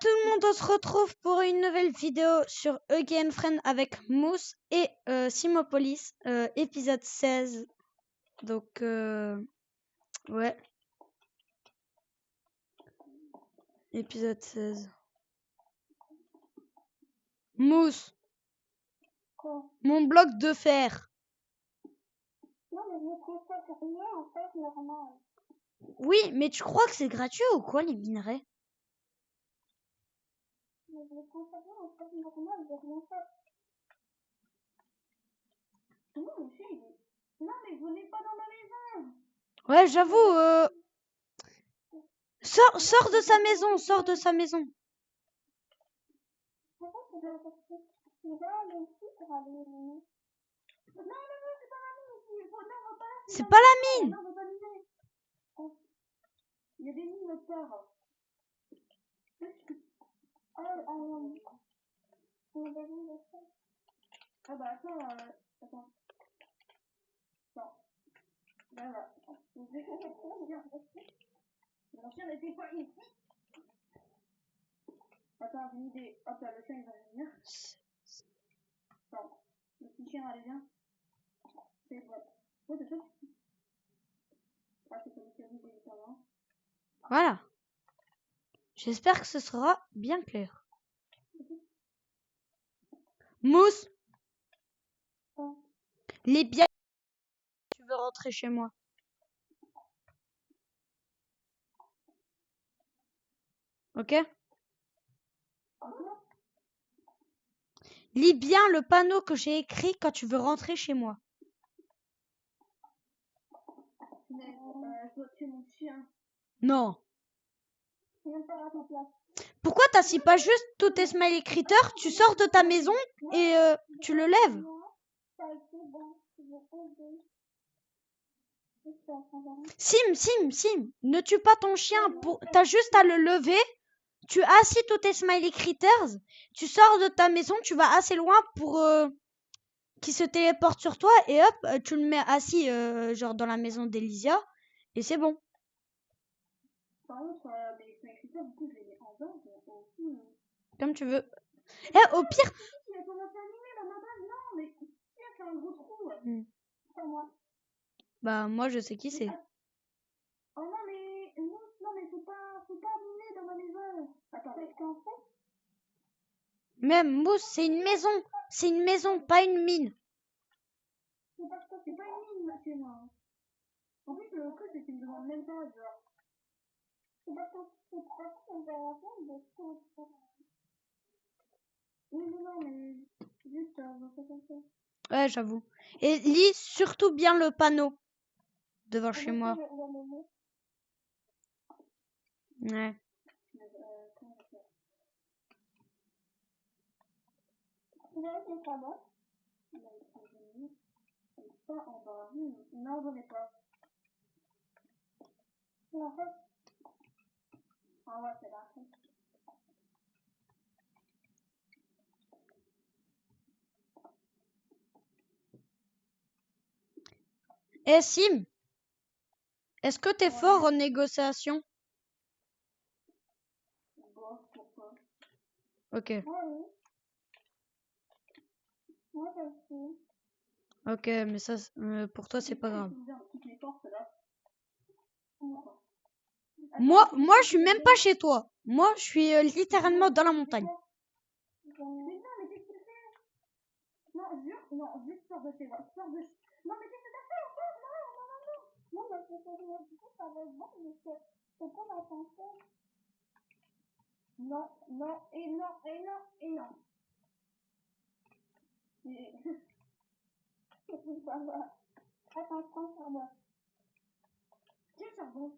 tout le monde, on se retrouve pour une nouvelle vidéo sur Again Friend avec Mousse et Simopolis, épisode 16. Donc, ouais. Épisode 16. Mousse, Quoi? mon bloc de fer. Non, mais je me trouve pas sur rien, en fait, normal. Oui, mais tu crois que c'est gratuit ou quoi, les minerais? Mais je me trouve pas rien, en fait, normal, j'ai rien fait. Non, monsieur, il est... Non, mais vous n'êtes pas dans ma maison. Ouais, j'avoue, sors de sa maison, sors de sa maison. Pourquoi tu dois sortir? Tu vas aller ici pour aller... Non, non, non, c'est pas la mine ici. Non, on va pas là. C'est pas la mine. Non, on va pas miner. Il y a des mines au part. Ah bah attends, attends. Non. Là, là. Vous avez trop bien. Mon chien n'était pas ici. Attends, j'ai une idée. Hop là, le chien il va venir. Attends. Le petit chien, allez, viens. C'est bon. Ouais, c'est ça. Ah, c'est comme si on disait avant. Voilà. J'espère que ce sera bien clair. Mousse, les biens. Tu veux rentrer chez moi? Ok? Lis bien le panneau que j'ai écrit quand tu veux rentrer chez moi. Toi, tu es mon chien. Non. Viens pas à ta place. Pourquoi t'assis pas juste tous tes smiley critters, tu sors de ta maison et tu le lèves? Ça a été bon. Je vais aider. Sim, ne tue pas ton chien. T'as juste à le lever. Tu assis tous tes smiley critters. Tu sors de ta maison, tu vas assez loin pour qu'il se téléporte sur toi et hop, tu le mets assis genre dans la maison d'Elysia et c'est bon. Par contre, les écritures, du coup, je les mets en bas. Comme tu veux. Eh, au pire. Il a commencé à animer là, madame. Non, mais qui a fait un gros trou? C'est pas moi. Bah, moi, je sais qui c'est. Oh non, mais faut pas animer dans ma maison. Attends, mais qu'en fait? Même Mousse, c'est une maison. C'est une maison, pas une mine. C'est parce que c'est pas une mine chez moi. En plus, le truc, c'est qu'il me demande même pas, genre. C'est parce que c'est pas qu'on va avoir de choses. Oui, non, mais juste, on fait comme ça. Ouais, j'avoue. Et lis surtout bien le panneau devant chez moi. Ouais. Ça en bas. Non, j'en ai pas. La reste. Ah ouais, c'est la reste. Eh Sim, est-ce que t'es fort en négociation? Bon, pourquoi? Ok. Oui. Moi, je suis. Ok, mais ça, pour toi, c'est pas grave. Moi, je suis même pas chez toi. Moi, je suis littéralement dans la montagne. Mais non, mais qu'est-ce que tu fais? Non, juste sors de chez moi. Sors de... Non, mais qu'est-ce que t'as fait encore? Non, mais c'est que je me dis que ça va être bon, mais c'est quoi ma pensée? Non, et non, et non, et non. Ça va. Attention, charbon. Quel charbon?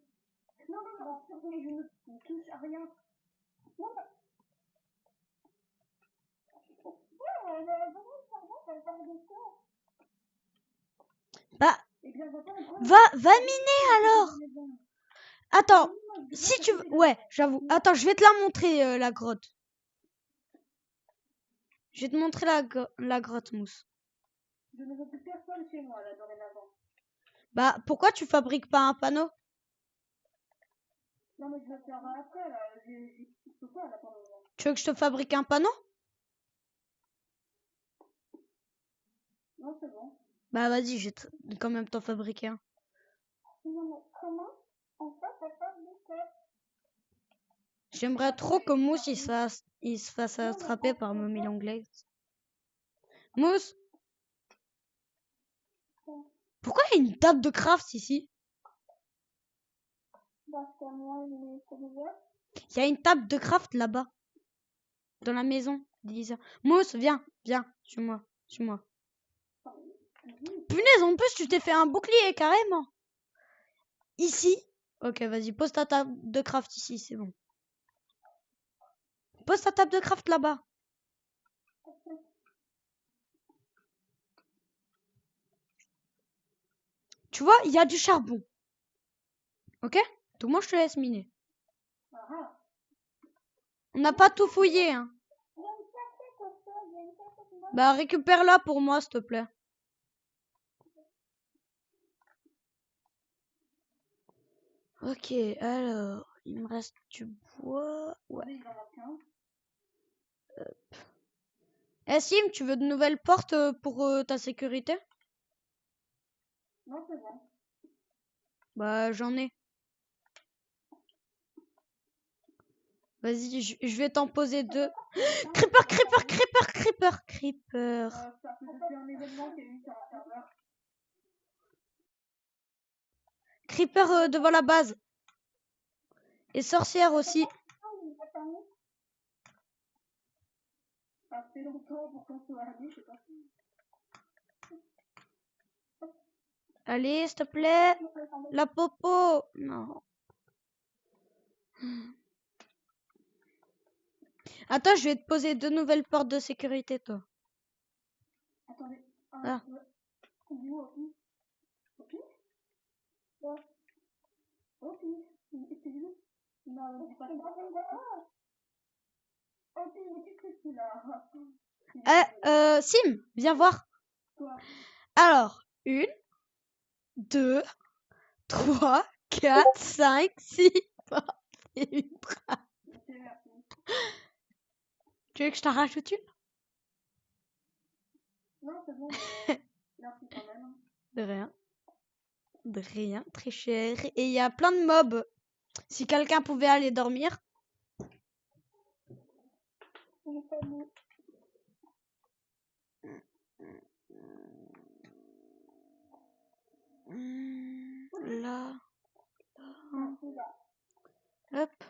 Non, mais je ne touche à rien. Non, mais... Bah, va miner alors. Attends, si tu veux... Ouais, j'avoue. Attends, je vais te la montrer, la grotte. Je vais te montrer la grotte, Mousse. Je ne veux plus personne chez moi, là, dorénavant. Bah, pourquoi tu fabriques pas un panneau? Non, mais je vais le faire après, là. tout ça, là, pour le moment. Tu veux que je te fabrique un panneau? Non, c'est bon. Bah vas-y, je vais quand même t'en fabriquer un. Non, mais comment on fait pour faire du code? J'aimerais trop que Mousse il se fasse attraper par Mommy Longlegs. Mousse, pourquoi il y a une table de craft ici? Parce que moi, je l'ai trouvé. Il y a une table de craft là-bas. Dans la maison d'Elisa. Mousse, viens, suis-moi, suis-moi. Punaise, en plus, tu t'es fait un bouclier carrément. Ici. Ok, vas-y, pose ta table de craft ici, c'est bon. Pose ta table de craft là-bas. Tu vois, il y a du charbon. Ok? Donc moi, je te laisse miner. On n'a pas tout fouillé, hein. Bah, récupère-la pour moi, s'il te plaît. Ok, alors, il me reste du bois. Ouais. Eh, Sim, tu veux de nouvelles portes pour ta sécurité? Non, c'est bon. Bah, j'en ai. Vas-y, je vais t'en poser 2. Creeper, creeper, creeper, creeper, creeper. Ça peut être un événement qui a eu sur un serveur. Creeper devant la base. Et sorcière aussi. Ça fait longtemps pour qu'on soit amis, je sais pas. Allez, s'il te plaît. La popo. Non. Attends, je vais te poser 2 nouvelles portes de sécurité, toi. Attendez. Ah. On dit où, Opi? Opi? Ouais. Opi? C'est où? Non, je dis pas ça. Opi, mais qu'est-ce que tu là? Sim, viens voir. Quoi? Alors, 1, 2, 3, 4, 5, 6 portes et une trappe. Ok, merci. Tu veux que je t'en rajoute une? Non, c'est bon, mais merci quand même. De rien. De rien, très cher. Et il y a plein de mobs. Si quelqu'un pouvait aller dormir. Là. Hop.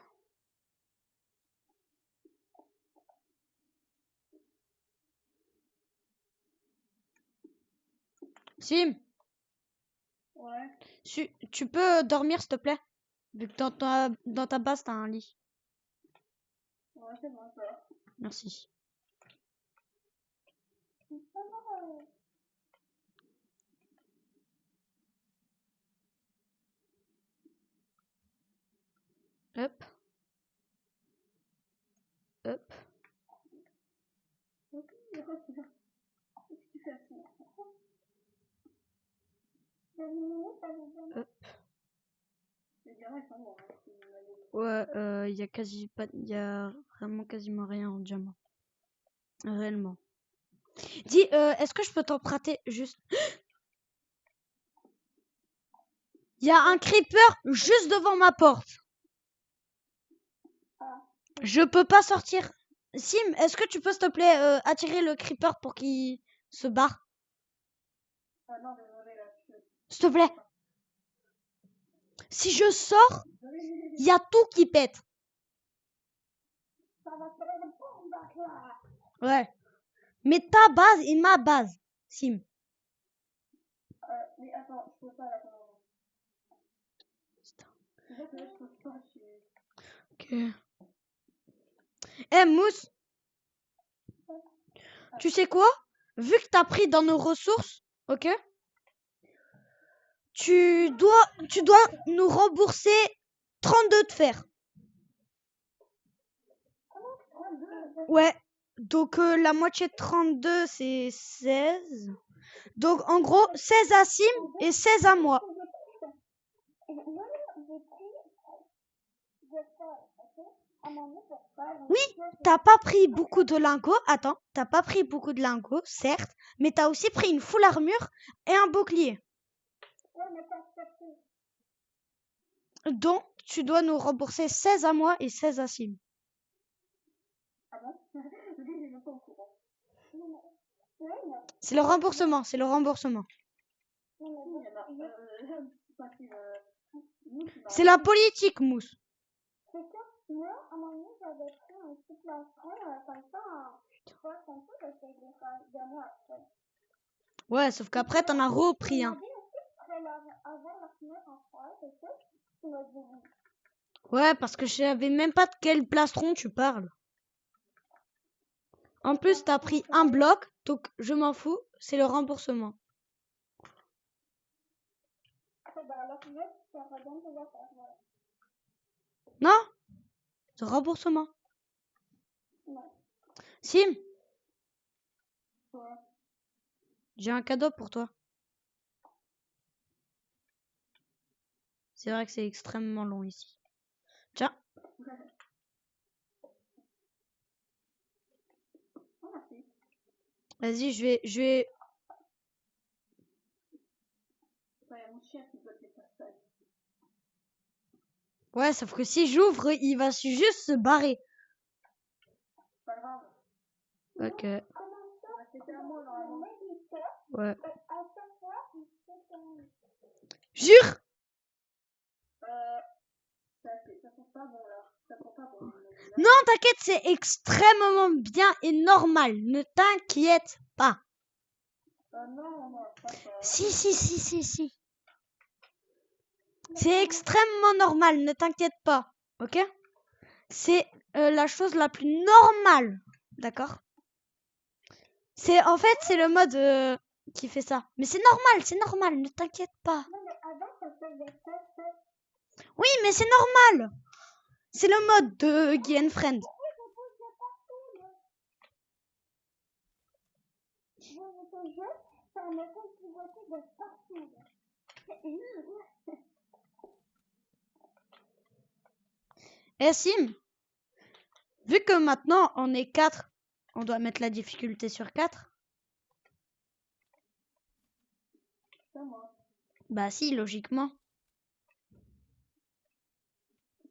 Sim, Ouais. tu peux dormir, s'il te plaît? Vu que dans ta base, t'as un lit. Ouais, c'est bon, ça. Merci. Hop. Hop. Ok, qu'est-ce que tu fais assis? Hop. Les diamants, ils sont bons, hein. Ouais, il y a vraiment quasiment rien en diamant. Réellement. Dis, est-ce que je peux t'emprunter juste... Il y a un creeper juste devant ma porte. Je peux pas sortir. Sim, est-ce que tu peux, s'il te plaît, attirer le creeper pour qu'il se barre? Ah non, désolé, là, S'il te plaît. Si je sors, il y a tout qui pète. Ça va faire une bombe, là. Ouais. Mais ta base et ma base, Sim. Mais attends, je peux pas là pour le moment. C'est vrai que là, je peux pas, Ok. Eh, Mousse, tu sais quoi? Vu que t'as pris dans nos ressources, ok? Tu dois nous rembourser 32 de fer. Ouais. Donc la moitié de 32, c'est 16. Donc en gros, 16 à Sim et 16 à moi. à un moment donné, pour faire un Oui, truc, t'as pas pris beaucoup de lingots. Attends, t'as pas pris beaucoup de lingots, certes, mais t'as aussi pris une full armure et un bouclier. ouais, mais t'as accepté. Donc, tu dois nous rembourser 16 à moi et 16 à Sim. Ah bon? Je dis, j'ai même pas au courant. Non, mais, ouais, mais, C'est le remboursement, c'est le remboursement. non, mais, c'est pas si, nous, tu m'as C'est la appris. politique, Mousse. C'est que moi, à un moment donné, j'avais pris un petit plastron, comme ça, comme ça, parce que je l'ai donné après. Ouais, sauf qu'après, t'en as repris un. Tu m'as dit aussi que tu pourrais avoir la fenêtre en froid, c'est ça? Tu m'as dit oui. Ouais, parce que je savais même pas de quel plastron tu parles. En plus, t'as pris un bloc, donc je m'en fous, c'est le remboursement. Bah, la fenêtre, ça redonne tes affaires, voilà. Non, c'est remboursement. Non. Sim, Ouais. j'ai un cadeau pour toi. C'est vrai que c'est extrêmement long ici. Tiens, Oh, merci. vas-y, je vais. Ouais, mon chien qui bloque les passages. Ouais, sauf que si j'ouvre, il va juste se barrer. Pas grave. Ok, Comment ça? C'était à moi, normalement. ouais. À chaque fois, il fait comme... Jure! Ça sent pas bon, là. Ça sent pas bon. Non, t'inquiète, c'est extrêmement bien et normal. Ne t'inquiète pas. Non, pas ça. Si. C'est extrêmement normal, ne t'inquiète pas. Ok? C'est la chose la plus normale. D'accord? En fait, c'est le mode qui fait ça. Mais c'est normal, ne t'inquiète pas. Non, mais avant, ça faisait ça. Oui, mais c'est normal. C'est le mode de Guy and Friend. Je te jure, ça m'a contribué de partout. Et Sim, vu que maintenant on est 4, on doit mettre la difficulté sur 4. C'est moi. Bah si, logiquement.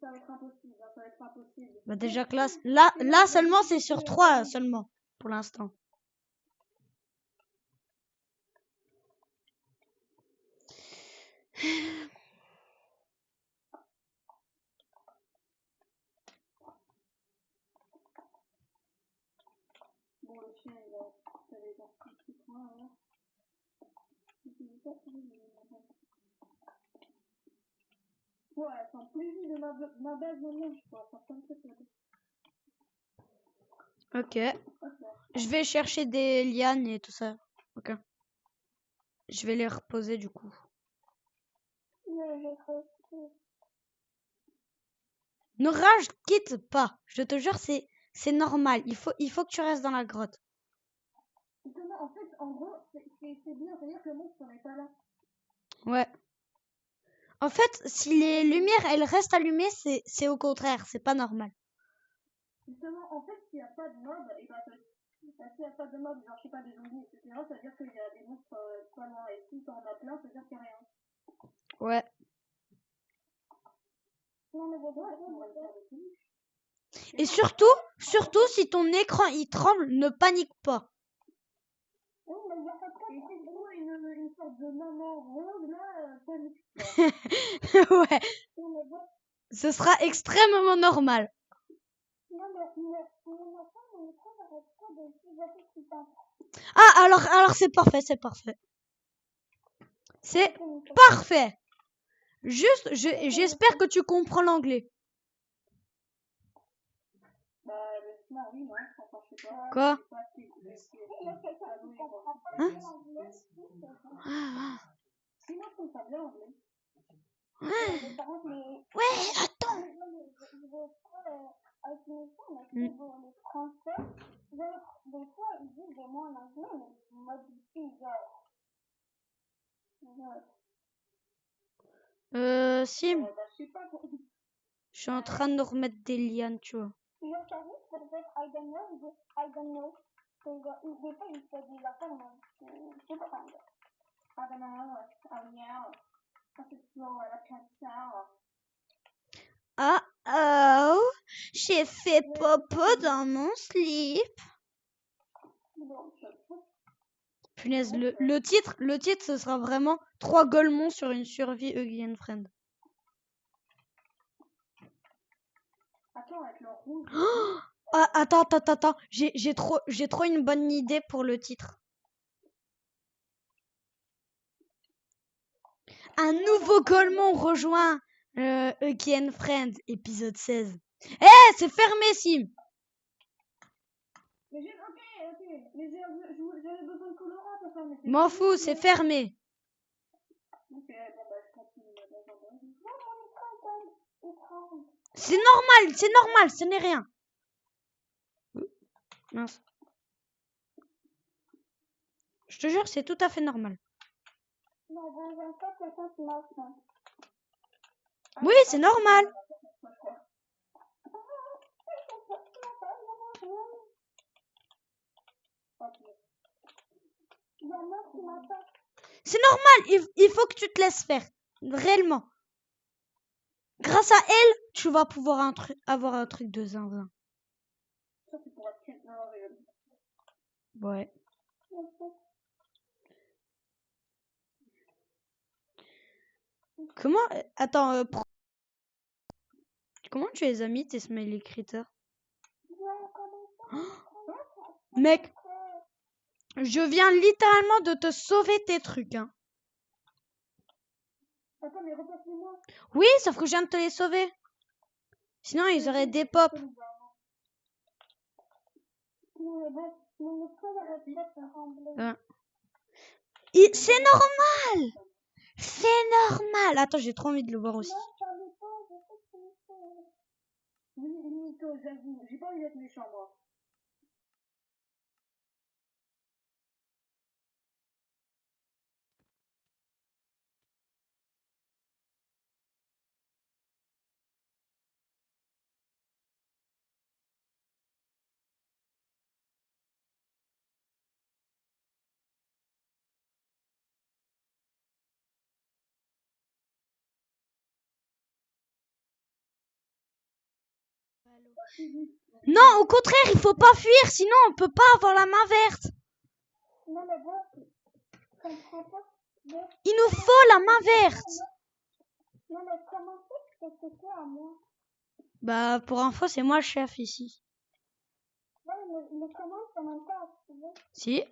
Ça va être impossible, ça va être impossible. Bah déjà que là seulement c'est sur 3 seulement, pour l'instant. Bon, le chien, il a les petits points, là. Ouais, c'est un plaisir de ma base maintenant, je crois. Ça me fait Ok. Je vais chercher des lianes et tout ça. Ok. Je vais les reposer du coup. Ne rage quitte pas. Je te jure, c'est normal. Il faut que tu restes dans la grotte. Justement, en fait, en gros, c'est bien, c'est-à-dire que le monstre n'est pas là. Ouais. En fait, si les lumières elles restent allumées, c'est au contraire, c'est pas normal. Justement, en fait, s'il n'y a pas de mob, et bah, s'il n'y a pas de mob, genre, je sais pas, des zombies, etc., ça veut dire qu'il y a des monstres pas loin. Et si t'en as plein, ça veut dire qu'il n'y a rien. Ouais. Non, mais Et surtout si ton écran il tremble, ne panique pas. oui, mais il y a pas trop. Et si tu vois une sorte de maman rose, là, panique pas. Ouais. Non, mais bon. Ce sera extrêmement normal. Non, mais maintenant, mon écran n'arrête pas de s'évader tout le temps. Ah, alors c'est parfait, c'est parfait. C'est parfait. Juste, j'espère que tu comprends l'anglais. Bah, le smart, oui, non, enfin, je sais pas. Quoi? Hein? Sinon, je trouve ça bien anglais. Ouais, attends. Avec mes filles, mais pour les français, des fois, ils disent des mots en anglais, mais ils modifient, genre. Sim, Bah, je sais pas. Je suis en train de remettre des lianes, tu vois. Genre, ça risque peut-être I don't know, il dit I don't know. C'est genre, des fois, il fait des affaires, mais je sais pas comment dire. I don't know, I don't know. Ça, c'est slow, la cancer. Ah oh, j'ai fait popo dans mon slip. Punaise, le titre, ce sera vraiment 3 golemons sur une survie Huggy and Friend. Attends, avec le rouge. Ah, attends. J'ai trop une bonne idée pour le titre. Un nouveau golemon rejoint Huggy and Friend, épisode 16. Eh, c'est fermé, Sim. Mais j'ai, ok. Mais j'avais besoin de colorant pour faire mes M'en fous, c'est fermé. Ok, bon, bah, je continue. Non, mon écran, C'est normal, ce n'est rien. Mince. Je te jure, c'est tout à fait normal. Non, dans un cas, quelqu'un qui marche. Oui, c'est normal. C'est normal, il faut que tu te laisses faire. Réellement. Grâce à elle, tu vas pouvoir avoir un truc de zinzin. Ça, c'est pour être Ouais. Comment... Attends, comment tu les as mis, tes smiley critters? Mec, je viens littéralement de te sauver tes trucs, hein. Attends, mais repasse-les-moi. Oui, sauf que je viens de te les sauver. Sinon, ils auraient des pop. C'est normal. C'est normal. Attends, j'ai trop envie de le voir aussi. Oui, mytho, j'avoue. J'ai pas envie d'être méchant, moi. Non, au contraire, il faut pas fuir, sinon on peut pas avoir la main verte. Non, mais bon, je comprends pas. Il nous faut la main verte. Non, mais comment c'est que c'était à moi? Bah, pour info, c'est moi le chef ici. Ouais, les commandes sont même pas activées. Si.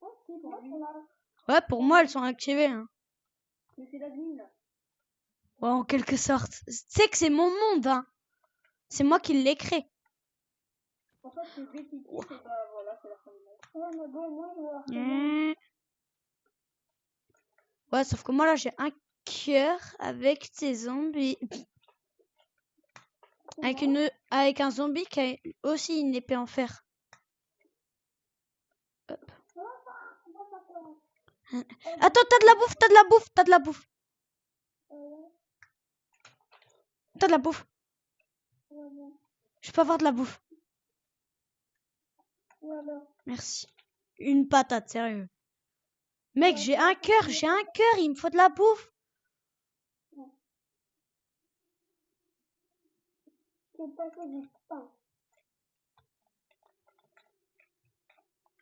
Oh, si, pour lui. Ouais, pour moi, elles sont activées. Hein. Mais c'est l'admin. Ouais, en quelque sorte. Tu sais que c'est mon monde, hein. C'est moi qui l'ai créé. En fait, c'est répétitif et bah voilà, c'est la fin du monde. Ouais, mais bon, moi, je vais Ouais, sauf que moi, là, j'ai un cœur avec tes zombies. Avec un zombie qui a aussi une épée en fer. Hop. Attends, t'as de la bouffe. T'as de la bouffe. Je peux avoir de la bouffe. Merci. Une patate, sérieux. Mec, j'ai un cœur, il me faut de la bouffe.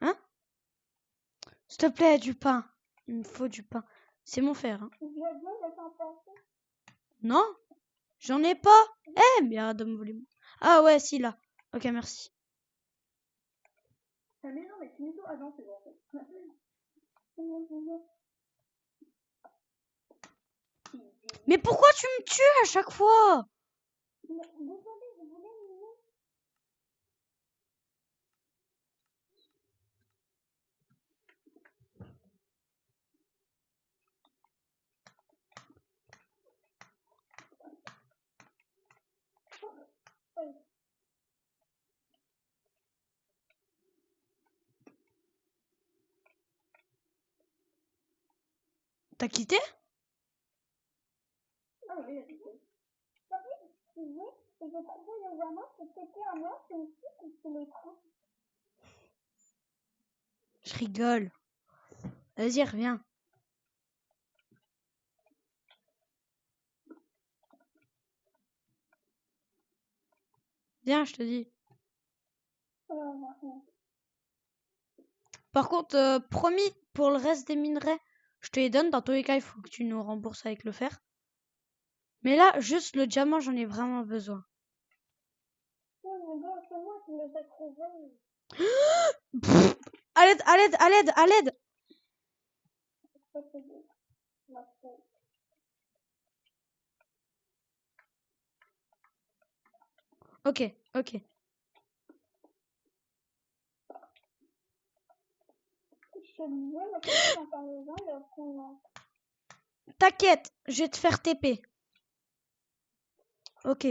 Hein? S'il te plaît, du pain. Il me faut du pain. C'est mon fer. Hein. Non, j'en ai pas. Eh, mais arrête de me voler. Ah ouais, si, là. Ok, merci. Mais non, mais c'est mytho. Ah non, c'est bon, en fait. Mais pourquoi tu me tues à chaque fois? T'as quitté? Ah oui, il a quitté. sujet et j'ai trouvé le diamant et c'était à moi, c'est aussi que c'est l'écran. Je rigole. Vas-y, reviens. Viens, je te dis. Par contre, promis, pour le reste des minerais, je te les donne. Dans tous les cas, il faut que tu nous rembourses avec le fer. Mais là, juste le diamant, j'en ai vraiment besoin. Oui, mais bon, c'est moi qui les ai trouvés. À l'aide, à l'aide, à l'aide, à l'aide. Ça, c'est ma faute. Ok, ok. Je disais, mais comment dans ta maison, il y a aucun... T'inquiète, je vais te faire TP. Ok.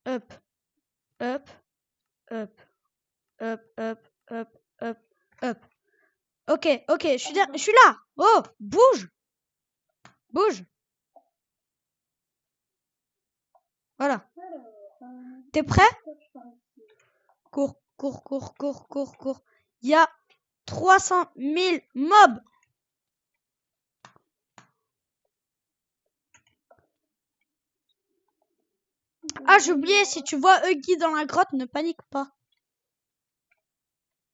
Hop, hop, hop, hop, hop, hop, hop, hop. Ok, ok, je suis là. Oh, bouge. Bouge. Voilà. T'es prêt? Cours, cours, cours, cours, cours, cours. Il y a 300 000 mobs. Ah, j'ai oublié, si tu vois Huggy dans la grotte, ne panique pas.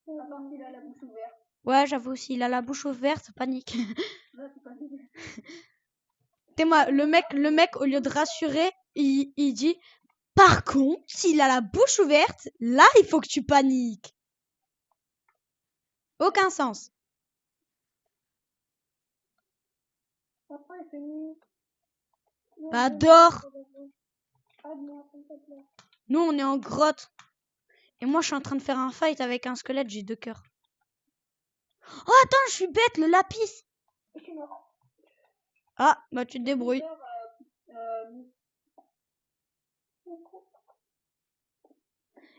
Il a la bouche ouverte. Ouais, j'avoue, s'il a la bouche ouverte, panique. Là, c'est pas dit. T'es-moi, le mec, au lieu de rassurer, il dit, par contre, s'il a la bouche ouverte, là, il faut que tu paniques. Aucun sens. Après, il fait nuit. Bah, dors. Ah, non, s'il te plaît. Nous, on est en grotte. Et moi, je suis en train de faire un fight avec un squelette, j'ai 2 cœurs. Oh, attends, je suis bête, le lapis. Je suis mort. Ah, bah, tu te débrouilles.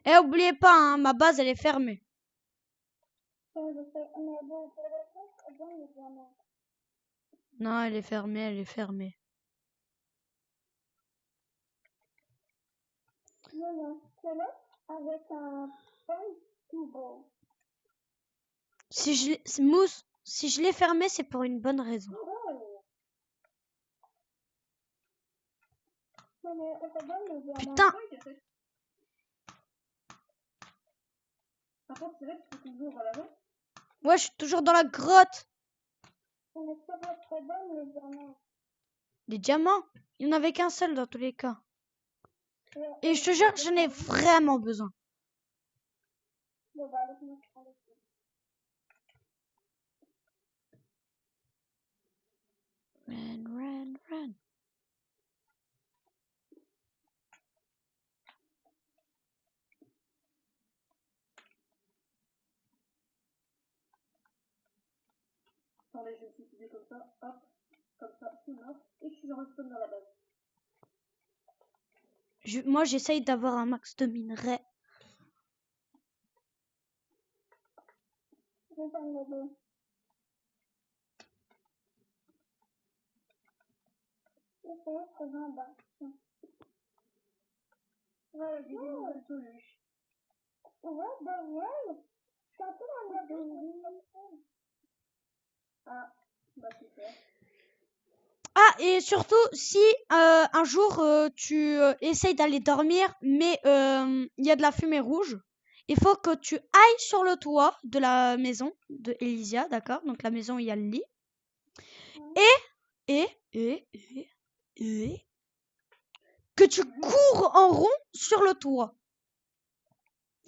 Et oubliez pas, hein, ma base, elle est fermée. Non, elle est fermée, elle est fermée. Non, squelette avec un feuille tout beau. Mousse, si je l'ai fermée, c'est pour une bonne raison. Putain. Par contre, c'est vrai que tu peux toujours à la main. Ouais, je suis toujours dans la grotte. Mais ça va être très bon, les diamants. Des diamants? Il n'y en avait qu'un seul dans tous les cas. Et je te jure, j'en ai vraiment besoin. Bon, bah, laisse-moi prendre. Run, run, run. Attendez, je me suis suivi comme ça, hop, comme ça, je suis mort, et je respawn dans la base. Moi, j'essaye d'avoir un max de minerais. Je vais faire une deux. Je vais essayer de trouver en bas. Ouais, j'ai des nouvelles solutions. Ouais, Daniel, je suis un peu dans la base. Ah, bah super. Ah, et surtout, si un jour tu essayes d'aller dormir, mais il y a de la fumée rouge, il faut que tu ailles sur le toit de la maison de Elysia, d'accord? Donc la maison où il y a le lit. Et, que tu cours en rond sur le toit.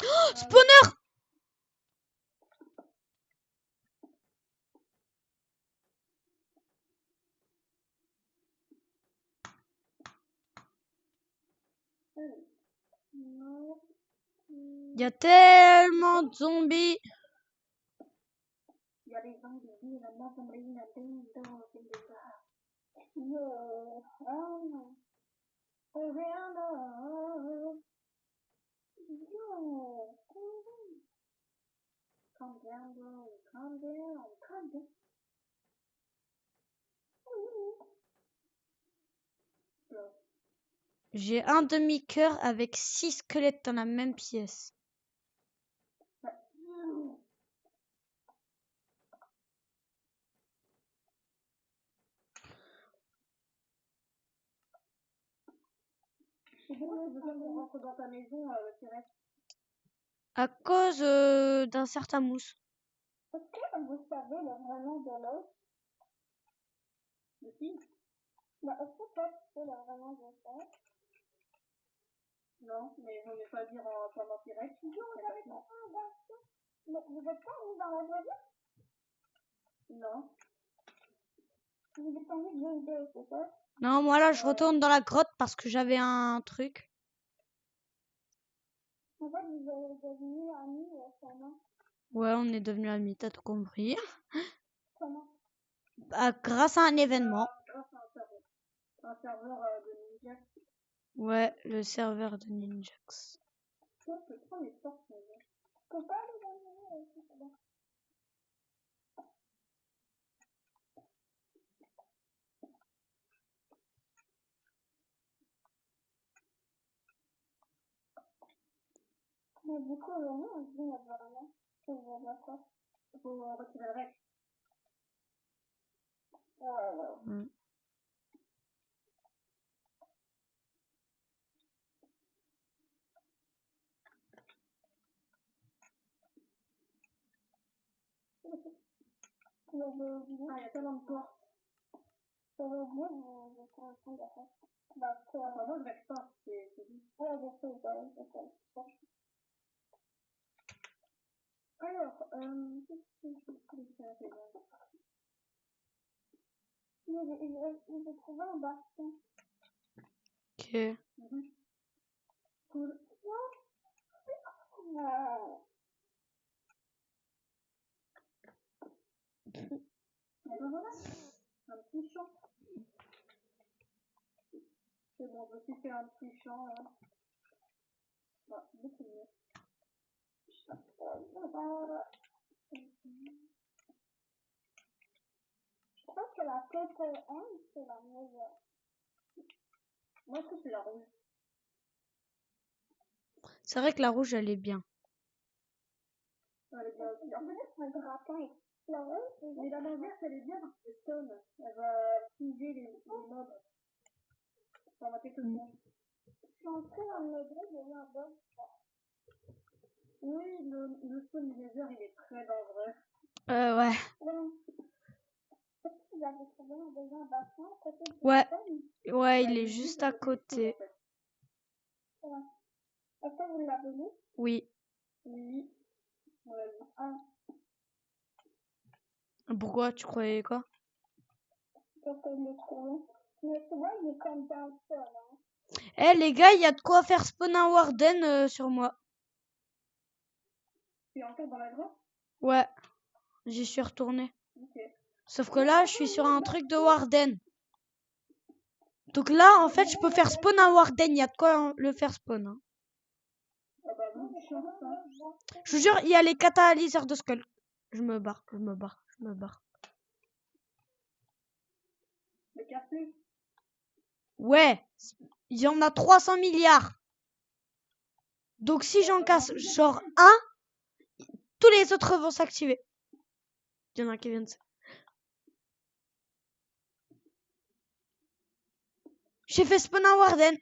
Oh, spawner! Il y a tellement de zombies. Il y a des zombies, maintenant, zombies, Yo, Yo, calm down, bro. Calm down. Calm down. Bro. J'ai un demi-cœur avec 6 squelettes dans la même pièce. C'est bon, je veux qu'on rentre dans ta maison, Thérèse. À cause d'un certain mousse. Est-ce que vous savez le vrai nom de l'autre? De qui? Bah, est-ce que toi, tu sais le vrai nom de l'autre? Non, mais je ne vais pas dire en pendant T-Rex. Non, j'avais pas. Ah, d'accord. Mais vous êtes pas mis dans la vraie vie? Non. Vous êtes mis de jeu vidéo, c'est ça? Non, moi là, je retourne dans la grotte parce que j'avais un truc. En fait, vous êtes devenus amis, comment? Ouais, on est devenus amis, t'as tout compris. Comment? Bah, grâce à un événement. Grâce à un serveur. Un serveur de Ninja. Ouais, le serveur de Ninjax. Je peux prendre les portes, mais je peux pas les enlever aussi, c'est bon. Mais du coup, le nom, on dit vraiment. Ça veut dire quoi? Faut retirer le reste. Mm. Ah, il y a tellement de portes. J'avais oublié de faire un truc à faire. Parce que... Enfin, moi, je reste pas. C'est dit. Ouais, je sais, je sais. Alors, qu'est-ce que je peux faire déjà? J'ai trouvé un baston. Ok. Cool. Et ben voilà, un petit champ. C'est bon, je me suis fait un petit champ. Bah, beaucoup mieux. Je pense que la TTM, c'est la meilleure. Moi, je trouve que c'est la rouge. C'est vrai que la rouge, elle est bien. Elle est bien aussi. En fait, un gratin. La rouge, mais la verte, elle est bien parce que stone. Elle va figer les mobs. Ça va quelque chose. Je suis entrée dans le nether, j'ai eu un bug. Oui, le stone du nether, il est très dangereux. Ouais. Est-ce que vous avez trouvé un bassin à côté du Ouais. stone? Ouais, il est juste à côté. Est-ce que vous l'avez lu? Oui. Oui. Ouais. Ah, Pourquoi tu croyais quoi? parce que je l'ai trouvé. Mais tu vois, il est comme dans le sol. Hein. Eh les gars, il y a de quoi faire spawn un warden sur moi. Tu es encore dans la grotte? Ouais, j'y suis retourné. Ok. Sauf que là, je suis sur un truc de warden. Donc là, en fait, je peux faire spawn un warden. Il y a de quoi le faire spawn. Hein. Ah bah non, je chance, hein. Je vous jure, il y a les catalyseurs de skull. Je me barre. Le café. Ouais, il y en a 300 milliards. Donc si j'en casse genre un, tous les autres vont s'activer. Il y en a qui viennent. J'ai fait spawn un warden.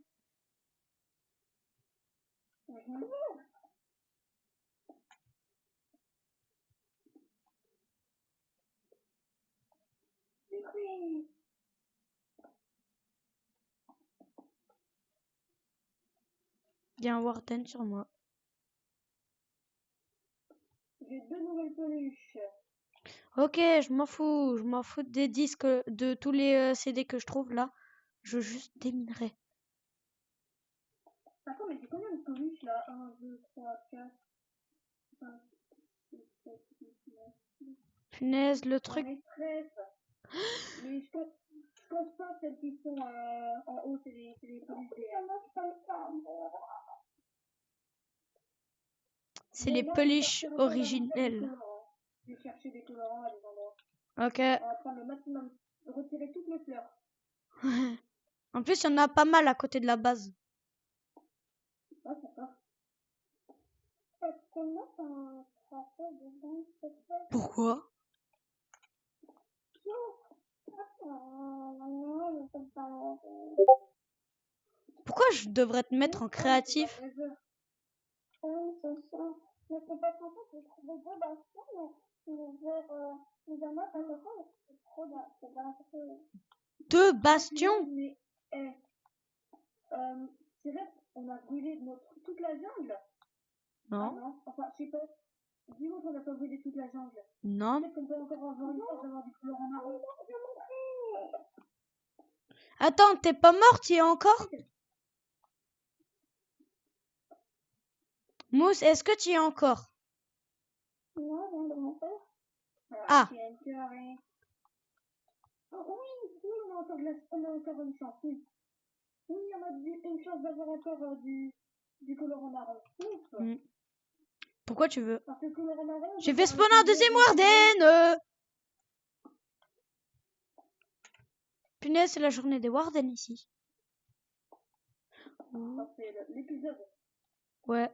Il y a un warden sur moi. J'ai 2 nouvelles peluches. Ok, je m'en fous. Je m'en fous des disques, de tous les CD que je trouve là. Je veux juste des minerais. Attends, mais j'ai combien de peluches là? 1, 2, 3, 4, 5, 6, 7, 8, 9. Punaise, le truc. J'en ai 13. Mais je pense pas celles qui sont en haut, c'est les peluches des... C'est les peluches originelles. Je vais chercher des colorants à des endroits. Ok. On va prendre le maximum. Retirer toutes les fleurs. En plus, il y en a pas mal à côté de la base. Ouais, d'accord. Parce que moi, quand ça fait des dents, c'est ça. Pourquoi? Non, je sais pas. Pourquoi je devrais te mettre en créatif? Oui, c'est ça. Mais c'est parce qu'en fait, j'ai trouvé deux bastions, mais vers moi, ça me fait, c'est trop bien. C'est vraiment. 2 bastions? Mais, c'est vrai qu'on a brûlé toute la jungle. Ah Non, non, enfin, je sais pas. Dis-moi qu'on n'a pas brûlé toute la jungle. non. Peut-être qu'on peut encore avoir une chance d'avoir du couleur en marron. Attends, t'es pas mort, tu y es encore? Mousse, est-ce que tu y es encore? Non, rien de mon père. Ah, Oh, oui, oui, on a encore, on a encore une chance, oui. Oui, on a une chance d'avoir encore du colorant marron. Ouf. hmm. Pourquoi tu veux? Parce que le colorant marron, J'ai on fait peut spawn faire un deuxième un warden! Punaise, c'est la journée des wardens ici. Ça, c'est l'épisode. Ouais.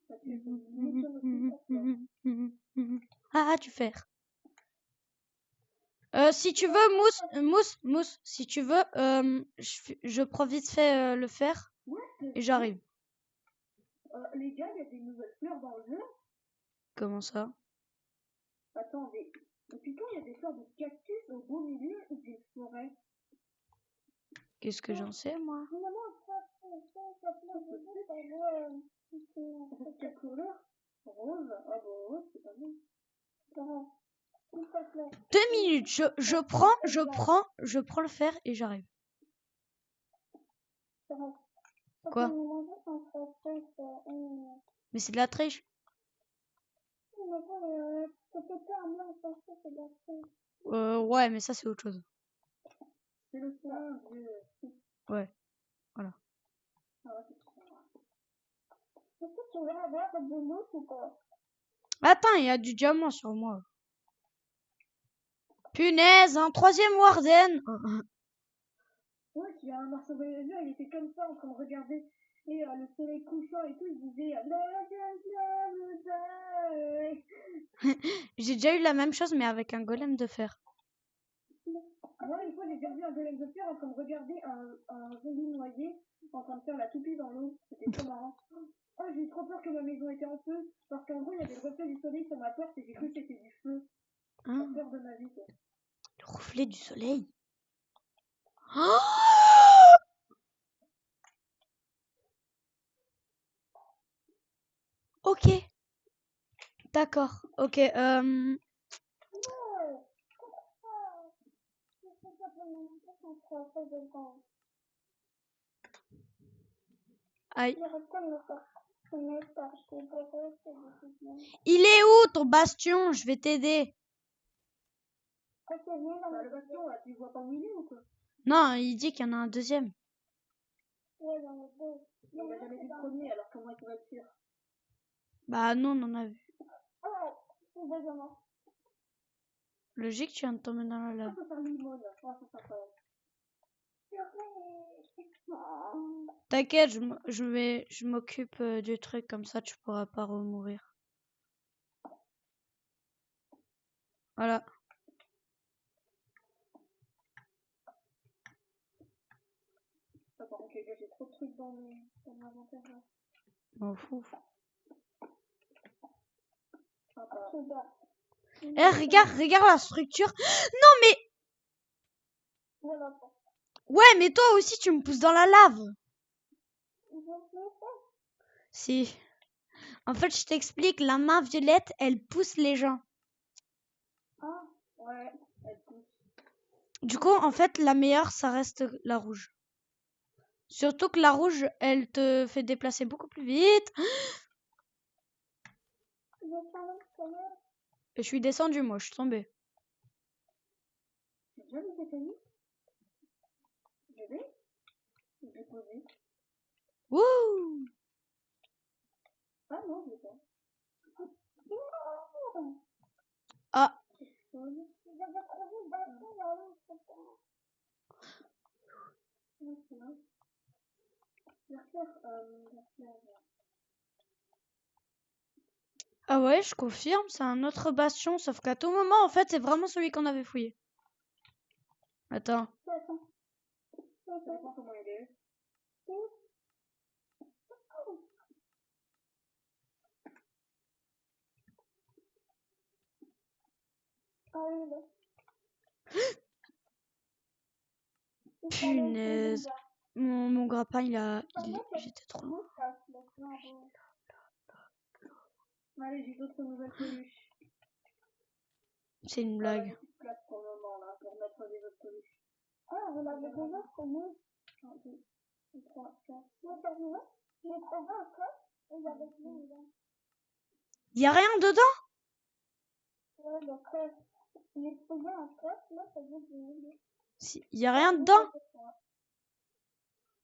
Parce que c'est une mission aussi pour toi. Ah, tu fais. Si tu veux, Mousse, si tu veux, je prends vite fait le fer Ouais, et j'arrive. les gars, il y a des nouvelles fleurs dans le jeu. Comment ça? Attendez, depuis quand il y a des fleurs de cactus au beau milieu d'une forêt? Qu'est-ce que j'en sais, moi? Quelle couleur? Rose? Ah bon, rose, c'est pas bon. 2 minutes, je prends le fer et j'arrive. Quoi? Mais c'est de la triche. Ouais, mais ça c'est autre chose. C'est le soin du... Ouais, voilà. Est-ce que tu veux avoir de l'eau ou pas? Attends, il y a du diamant sur moi. Punaise, un troisième warden. Ouais, il y a un marchand voyageur, il était comme ça en train de regarder et le soleil couchant et tout, il disait J'ai déjà eu la même chose, mais avec un golem de fer. Moi, une fois, j'ai déjà vu un golem de fer en train de regarder un zombie noyé en train de faire la toupie dans l'eau. C'était trop marrant. Oh, j'ai eu trop peur que ma maison était en feu parce qu'en gros, il y avait le reflet du soleil sur ma porte et j'ai cru que c'était du feu. Hein? J'ai peur de ma vie, quoi. Le reflet du soleil. Oh, ok. D'accord. Ok. Aïe. Il est où ton bastion? Je vais t'aider. Le bastion, là, tu vois pas où il est ou quoi? Non, il dit qu'il y en a un deuxième. Il a jamais vu le premier, alors comment il pourrait être sûr? Bah non, on en a vu. Oh, Logique, tu viens de tomber dans la lave. on peut faire limone. Oh, ça sympa. T'inquiète, je m'occupe du truc comme ça, tu pourras pas remourir. Voilà. Attends, ok, là, j'ai trop de trucs dans mon inventaire. Là. M'en fous. Sympa. Eh, regarde la structure. Non, mais. Voilà. Ouais, mais toi aussi, tu me pousses dans la lave. Si. En fait, je t'explique, la main violette, elle pousse les gens. Ah, ouais, elle pousse. Du coup, en fait, la meilleure, ça reste la rouge. Surtout que la rouge, elle te fait déplacer beaucoup plus vite. Et je suis descendue, moi, je suis tombée. J'ai déjà mis des cailloux. Je l'ai posé. Wouh! Ah non, je l'ai pas. Ah, J'avais trouvé le bassin dans l'eau. Ah ouais, je confirme, c'est un autre bastion, sauf qu'à tout moment, en fait, c'est vraiment celui qu'on avait fouillé. Attends. Punaise. Mon grappin, j'étais trop loin. Allez, j'ai d'autres nouvelles peluches. C'est une blague. Place pour le moment, là, pour mettre des autres peluches. Ah, vous l'avez déjà connu. 1, 2, 3, 4. J'ai terminé. J'ai trouvé un coffre et il y avait plein dedans. Y a rien dedans? Ouais, le coffre. J'ai trouvé un coffre, là, ça veut dire. Y a rien dedans?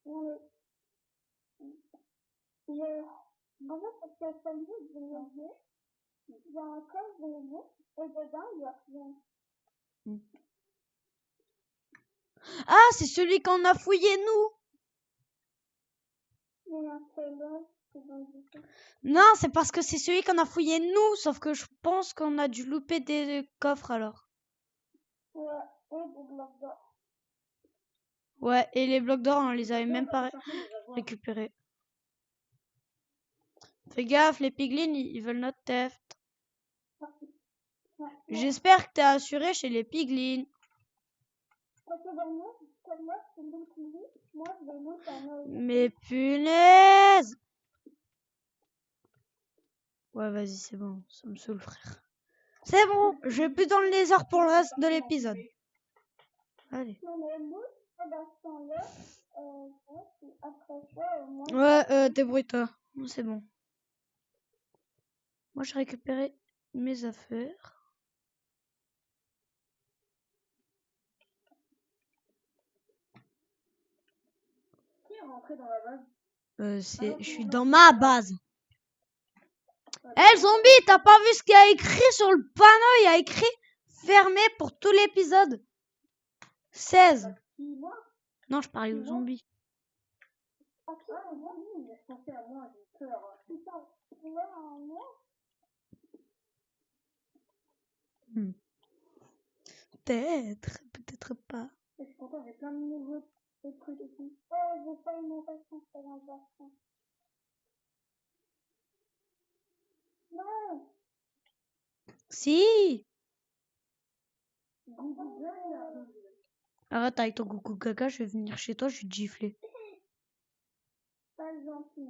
Non, mais. Je. En fait, parce que ça me dit de lever. Il y a un coffre de lever et dedans, il y a rien. Ah, c'est celui qu'on a fouillé, nous. Il y a un trailer, c'est dans le jeu. Non, c'est parce que c'est celui qu'on a fouillé, nous. Sauf que je pense qu'on a dû louper des coffres, alors. Ouais, et des blocs d'or. Ouais, et les blocs d'or, on les avait même pas récupérés. Fais gaffe, les piglins, ils veulent notre theft. J'espère que t'es assuré chez les piglins. Parce que dernier, comme moi, c'est le cuisine. Moi, je vais l'autre à Noël. Mais punaise! Ouais, vas-y, c'est bon, ça me saoule, frère. C'est bon, je vais plus dans le lézard pour le reste de l'épisode. Allez. Non, mais l'autre, dans ce temps-là, après ça, moi. Ouais, débrouille-toi. C'est bon. Moi, j'ai récupéré mes affaires. Qui est rentré dans la base? Je suis dans ma base. Eh, zombie, t'as pas vu ce qu'il y a écrit sur le panneau? Il y a écrit fermé pour tout l'épisode. 16. Qui, moi? Non, je parlais aux zombies. Ah, moi, oui, mais je pensais à moi, j'ai peur. Putain, là, moi. Peut-être, peut-être pas. Je suis content, j'ai plein de nouveaux trucs et tout. Oh, j'ai pas une innovation sur un bassin. Non! Si. Google, là. Arrête avec ton coucou caca, je vais venir chez toi, je vais te gifler. Pas gentil.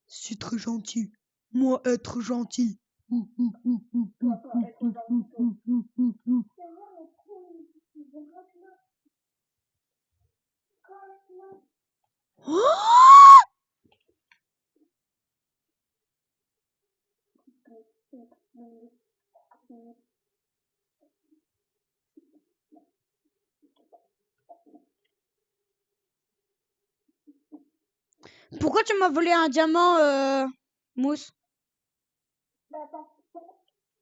C'est très gentil. Moi, être gentil. Pourquoi tu m'as volé un diamant, Mousse? Bah, parce que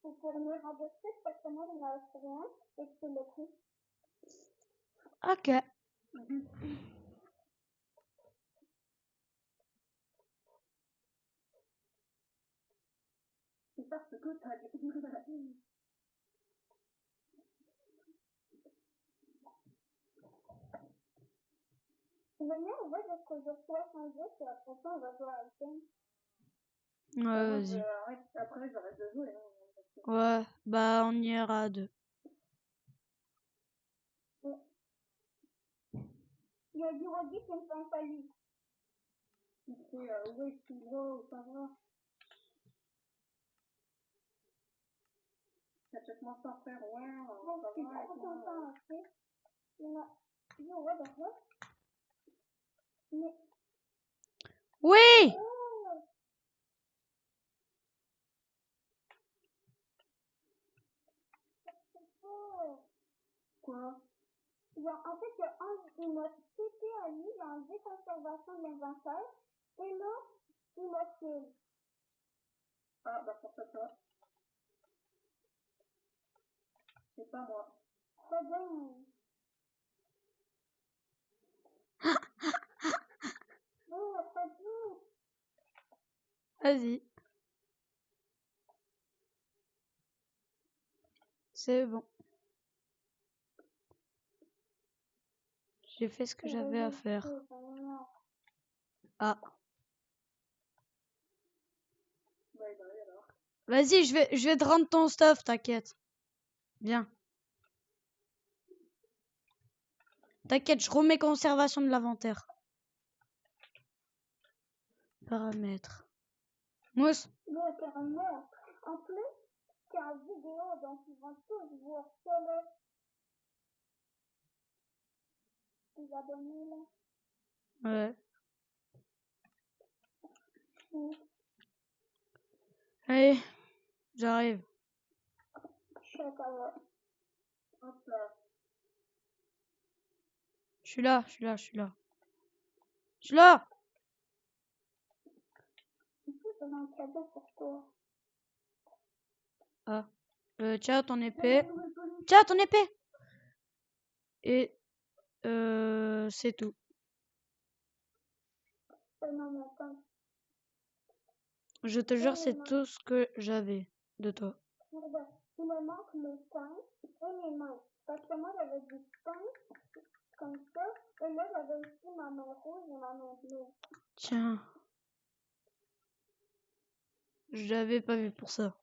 c'est pour me rembourser parce que moi, il m'a acheté rien et que c'est le prix. Ok. C'est parce que t'as dit. Venez, on va jusqu'au jour 70 et après ça, on va jouer à Alten. Ouais, vas-y. Après, j'arrête de jouer. Ouais, bah on ira à deux. Il y a du rugby qui me fait pas lui. Il fait, ouais, je suis gros, ça va. Achète-moi ça, frère, ouais, ça va. Je suis trop content, ok. Il y en a. Yo, ouais, d'accord. Mais. Oui! Oh! C'est faux! Quoi? Genre, en fait, il m'a pété à lui, il a enlevé conservation de l'inventaire, et là, il m'a fait. Ah, bah, pour ça. C'est pas moi. C'est bon. Vas-y. C'est bon. J'ai fait ce que j'avais à faire. Ah. Vas-y, je vais te rendre ton stuff, t'inquiète. Viens. T'inquiète, je remets conservation de l'inventaire. Paramètres. Mousse. Mais carrément. En plus, c'est une vidéo, donc ils vont tous voir seuls les abonnés là. Ouais. Allez, j'arrive. Je sais pas, ouais. Hop là. Je suis là, je suis là, je suis là. Je suis là. Ici, c'est un cadeau pour toi. Ah. Tiens, ton épée. Tiens, ton épée. Et c'est tout. Non, mais attends. Je te jure, c'est tout ce que j'avais de toi. Regarde, il me manque mes seins et mes mains. Parce que moi, j'avais du pain comme ça. Et là, j'avais aussi ma main rouge et ma main bleue. Tiens. Je l'avais pas vu pour ça.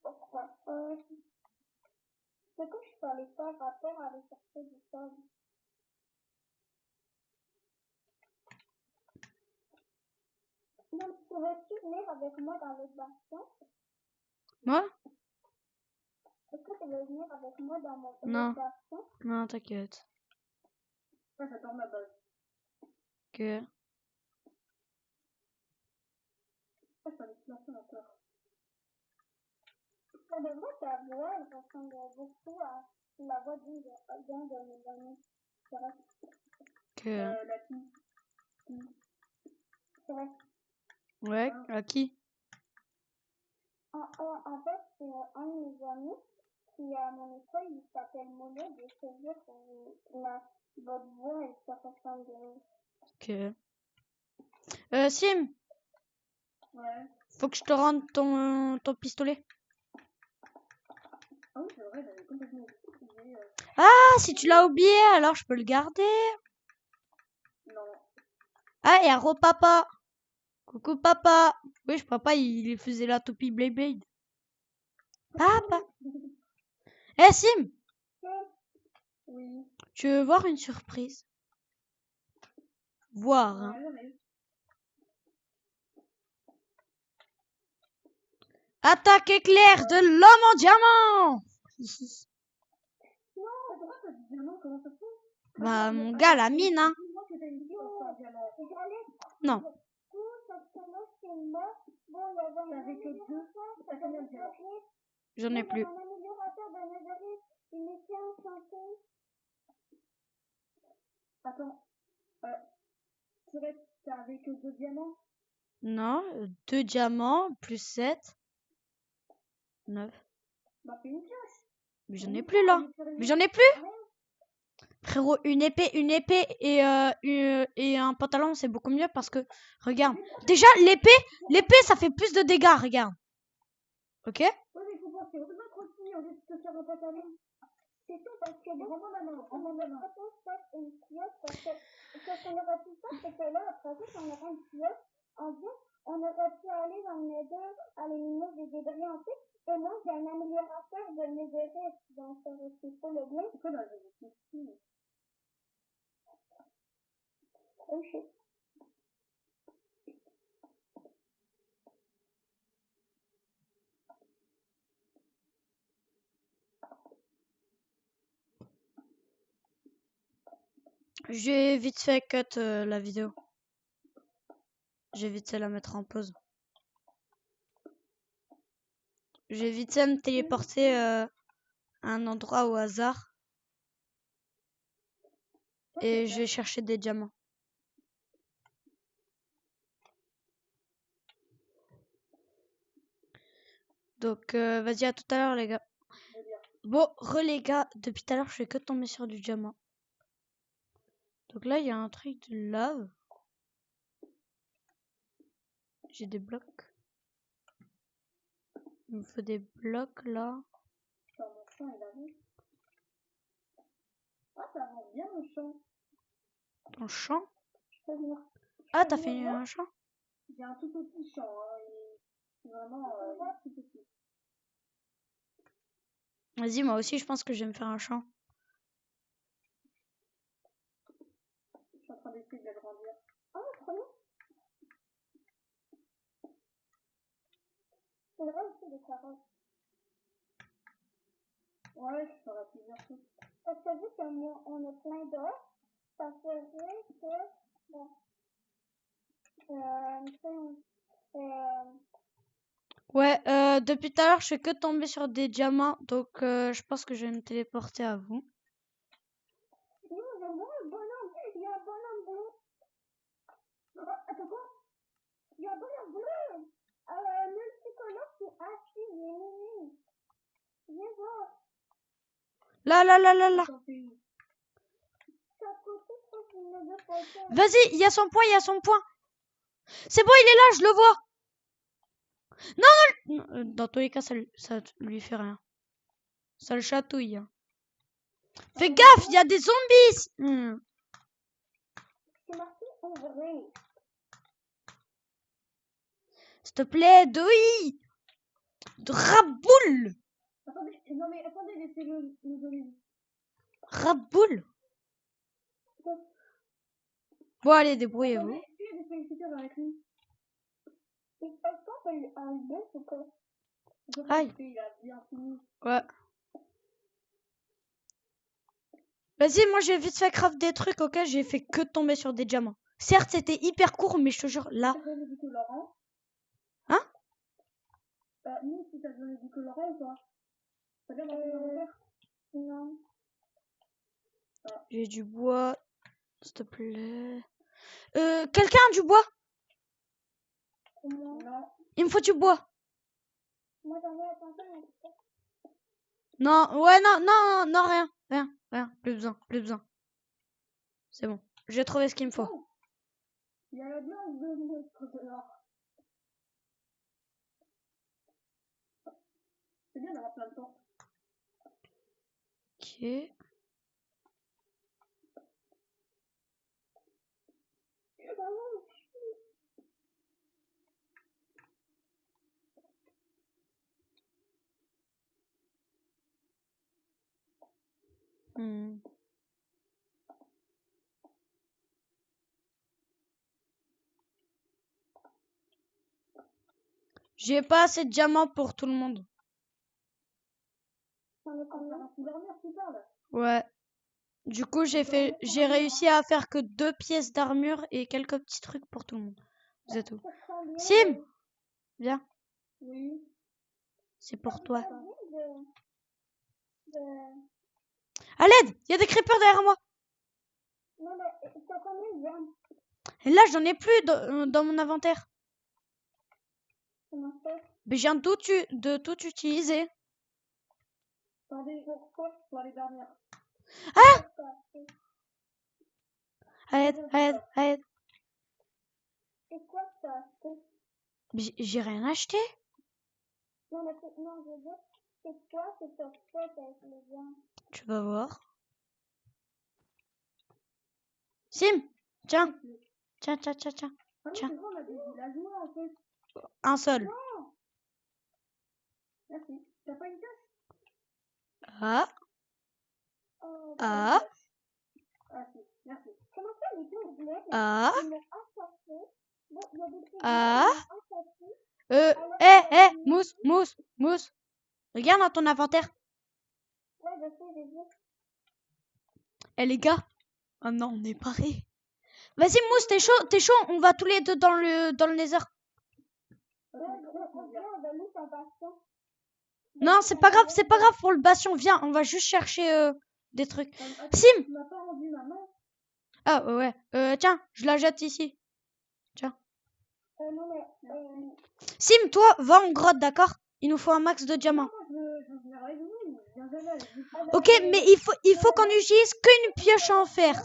Pourquoi pas? C'est que je peux aller faire rapport à aller chercher du sable. Donc, pourrais-tu venir avec moi dans le bassin? Moi? Est-ce que tu veux venir avec moi dans mon Non. bassin? Non, t'inquiète. Ça, j'adore ma base. Que. Ça, je peux aller se placer encore. Ça devrait ta voix, elle ressemble beaucoup à la voix d'un de mes amis. C'est vrai. Que. La fille. C'est vrai. Ouais, à qui? En fait, c'est un de mes amis qui, à mon école, il s'appelle Monet, et je te jure que votre voix, elle se ressemble de nous. Que. Sim, Ouais. faut que je te rende ton pistolet. Ah oui, c'est vrai, j'avais complètement oublié. Ah, si tu l'as oublié, alors je peux le garder. Non. Ah, et Aro papa. Coucou papa. Oui, papa, il faisait la toupie Beyblade. Papa. Eh Sim, Oui. tu veux voir une surprise? Voir, hein. Ouais, mais... Attaque éclair de l'homme en diamant. Non, pourquoi t'as dit diamant? Comment ça se fait? Bah, mon gars, la mine, hein. Dis-moi que t'as une vidéo sur un diamant. Non. Parce que moi, c'est mort. Bon, il y avait un améliorateur. T'as combien de diamants? J'en ai plus. Un améliorateur de Netherite. Il était enchanté. Attends. Tu restes avec 2 diamants? Non, 2 diamants plus 7. 9. Bah, fais une pioche. Mais j'en ai plus là. Mais j'en ai plus. Frérot, une épée et un pantalon, c'est beaucoup mieux parce que, regarde. Déjà, l'épée, ça fait plus de dégâts, regarde. Ok? Oui, mais il faut penser aux autres aussi, au lieu de te faire un pantalon. C'est tout, parce que bon, rends-moi ma main. Quand on se passe une pioche, parce que ce qu'on aurait pu faire, c'est que là, après ça, on aurait une pioche, en plus, on aurait pu aller dans le nether, aller nous des débris en fait, et moi, j'ai un améliorateur de netherite, donc ça aussi pas le bien. C'est quoi dans le ici? Oh shit. J'ai vite fait cut la vidéo. J'ai vite fait la mettre en pause. J'ai vite fait me téléporter à un endroit au hasard. Et je vais chercher des diamants. Donc, vas-y, à tout à l'heure, les gars. Je veux dire. Bon, les gars, depuis tout à l'heure, je fais que tomber sur du diamant. Donc là, il y a un truc de lave. J'ai des blocs. Il me faut des blocs, là. Putain, mon champ, il a vu. Ah, ça avance bien mon champ. Ton champ? Je peux venir. Ah, t'as fait un champ? J'ai un tout petit champ. Hein, et c'est vraiment tout petit. Vas-y, moi aussi, je pense que je vais me faire un champ. Je suis en train d'essayer de l'agrandir. Ah, trop bien. C'est vrai aussi des carottes. Ouais, je ferai plusieurs trucs. Parce que vu qu'on est plein d'or, ça ferait que... Bon, Ouais, depuis tout à l'heure, je fais que tomber sur des diamants. Donc, je pense que je vais me téléporter à vous. non, je vois un bonhomme. Il y a un bonhomme bleu. Attends quoi? Il y a un bonhomme bleu. Multicolore qui est assis. Il est mimi. Viens voir. Là, là, là, là, là. Ça coûte trop une de photos. Vas-y, il y a son point, il y a son point. C'est bon, il est là, je le vois. Non, non. Dans tous les cas, ça lui fait rien. Ça le chatouille. Hein. Fais gaffe, il y a des zombies. C'est marqué en vrai. S'il te plaît, Doi. Raboule. Attendez, non mais attendez, laissez-le nous donner. Raboule. Bon, allez, débrouillez-vous. Tu as des félicitations avec lui. Est-ce qu'on a eu un bœuf ou quoi? Aïe. Il a bien fini. Ouais. Vas-y, moi j'ai vite fait craft des trucs, ok? J'ai fait que tomber sur des diamants. Certes, c'était hyper court, mais je te jure, là. T'as donné du colorant? Hein? Nous, si t'as donné du colorant ou pas? T'as bien dans ton inventaire? Non. J'ai du bois, s'il te plaît. Quelqu'un a du bois? Non. Il me faut du bois. Moi, j'en ai attendu un petit peu. Non, ouais, non, non, non, rien, rien, rien. Plus besoin, plus besoin. C'est bon, j'ai trouvé ce qu'il me faut. Oh. Il y a la blanche de l'autre dehors. C'est bien d'avoir plein de portes. Ok. Hmm. J'ai pas assez de diamants pour tout le monde. On est comme un petit dormir plus tard là. Ouais. Du coup, j'ai réussi à faire que 2 pièces d'armure et quelques petits trucs pour tout le monde. Vous êtes où? Sim! Viens, Oui. c'est pour toi. À l'aide! Il y a des creepers derrière moi! Non, mais t'as combien de viande? Et là, j'en ai plus dans mon inventaire. Comment ça? Mais je viens de tout utiliser. Attendez, pourquoi je dois aller dormir? Ah! À l'aide, à l'aide, à l'aide. C'est quoi ça? J'ai rien acheté. Non, mais non, je veux dire, c'est quoi cette tête avec les viandes? Tu vas voir. Sim! Tiens! Tiens, tiens, tiens, tiens. Ah non, Tiens. c'est vrai, on a des villageois en fait. Un seul. Non! Merci. T'as pas une cache? Ah! Oh, Ah! ah si, merci. Comment ça, les deux bleus? Ah! Ils m'ont assassiné. Bon, il y a des petits Ah! bleus, ils m'ont assassiné. Mousse, mousse, mousse. Regarde dans ton inventaire. Ouais, je sais, j'ai vu. Eh les gars. Oh non, on est parés. Vas-y, Mousse, t'es chaud, on va tous les deux dans le nether. Non, c'est pas grave pour le bastion. Viens, on va juste chercher des trucs. Sim! Tu m'as pas rendu ma main? Ah ouais. Tiens, je la jette ici. Tiens. Non, mais... Sim, toi, va en grotte, d'accord? Il nous faut un max de diamants. Moi, je veux venir avec vous. Je viens jamais avec vous. Ok, mais il faut qu'on n'utilise qu'une pioche en fer.